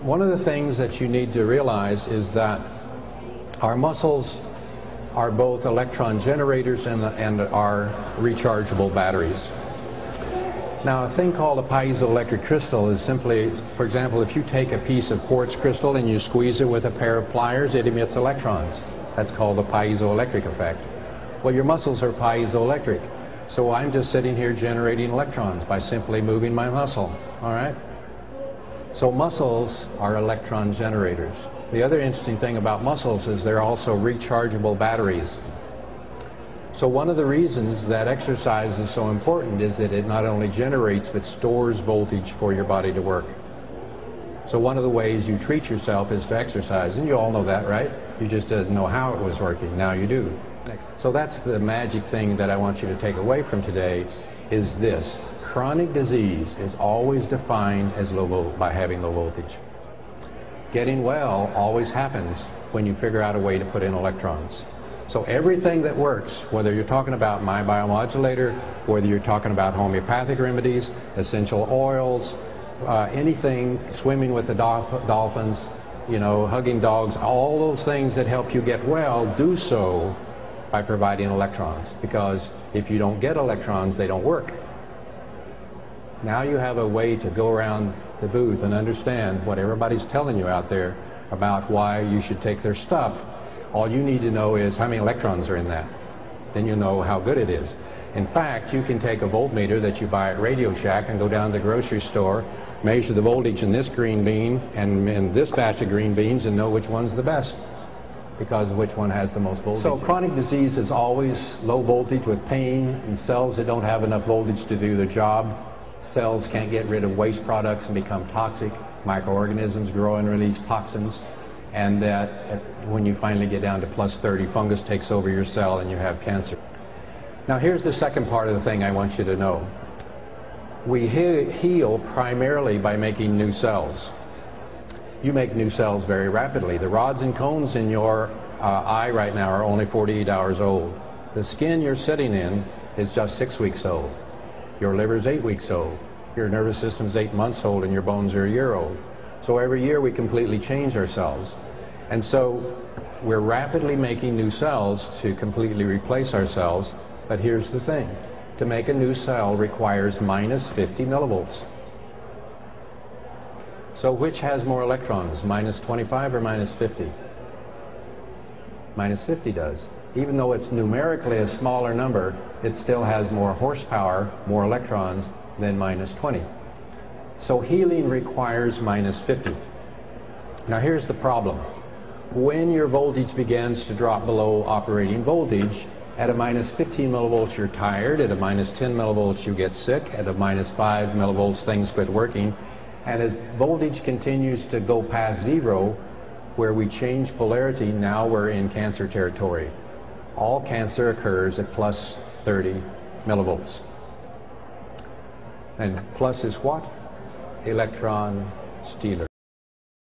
one of the things that you need to realize is that our muscles are both electron generators and are rechargeable batteries. Now, a thing called a piezoelectric crystal is simply, for example, if you take a piece of quartz crystal and you squeeze it with a pair of pliers, it emits electrons. That's called the piezoelectric effect. Well, your muscles are piezoelectric, so I'm just sitting here generating electrons by simply moving my muscle, all right? So muscles are electron generators. The other interesting thing about muscles is they're also rechargeable batteries. So one of the reasons that exercise is so important is that it not only generates but stores voltage for your body to work. So one of the ways you treat yourself is to exercise, and you all know that, right? You just didn't know how it was working. Now you do. So that's the magic thing that I want you to take away from today is this. Chronic disease is always defined as by having low voltage. Getting well always happens when you figure out a way to put in electrons. So everything that works, whether you're talking about my biomodulator, whether you're talking about homeopathic remedies, essential oils, anything, swimming with the dolphins, you know, hugging dogs, all those things that help you get well, do so by providing electrons. Because if you don't get electrons, they don't work. Now you have a way to go around the booth and understand what everybody's telling you out there about why you should take their stuff. All you need to know is how many electrons are in that. Then you know how good it is. In fact, you can take a voltmeter that you buy at Radio Shack and go down to the grocery store, measure the voltage in this green bean and in this batch of green beans and know which one's the best because of which one has the most voltage. So chronic disease is always low voltage with pain and cells that don't have enough voltage to do their job. Cells can't get rid of waste products and become toxic. Microorganisms grow and release toxins. And that when you finally get down to plus 30, fungus takes over your cell and you have cancer. Now here's the second part of the thing I want you to know. We heal primarily by making new cells. You make new cells very rapidly. The rods and cones in your eye right now are only 48 hours old. The skin you're sitting in is just 6 weeks old. Your liver's 8 weeks old. Your nervous system's 8 months old and your bones are a year old. So every year we completely change ourselves. And so we're rapidly making new cells to completely replace ourselves. But here's the thing. To make a new cell requires minus 50 millivolts. So which has more electrons, minus 25 or minus 50? Minus 50 does. Even though it's numerically a smaller number, it still has more horsepower, more electrons than minus 20. So healing requires minus 50. Now here's the problem. When your voltage begins to drop below operating voltage, at a minus 15 millivolts you're tired, at a minus 10 millivolts you get sick, at a minus 5 millivolts things quit working, and as voltage continues to go past zero, where we change polarity, now we're in cancer territory. All cancer occurs at plus 30 millivolts. And plus is what? Electron stealer.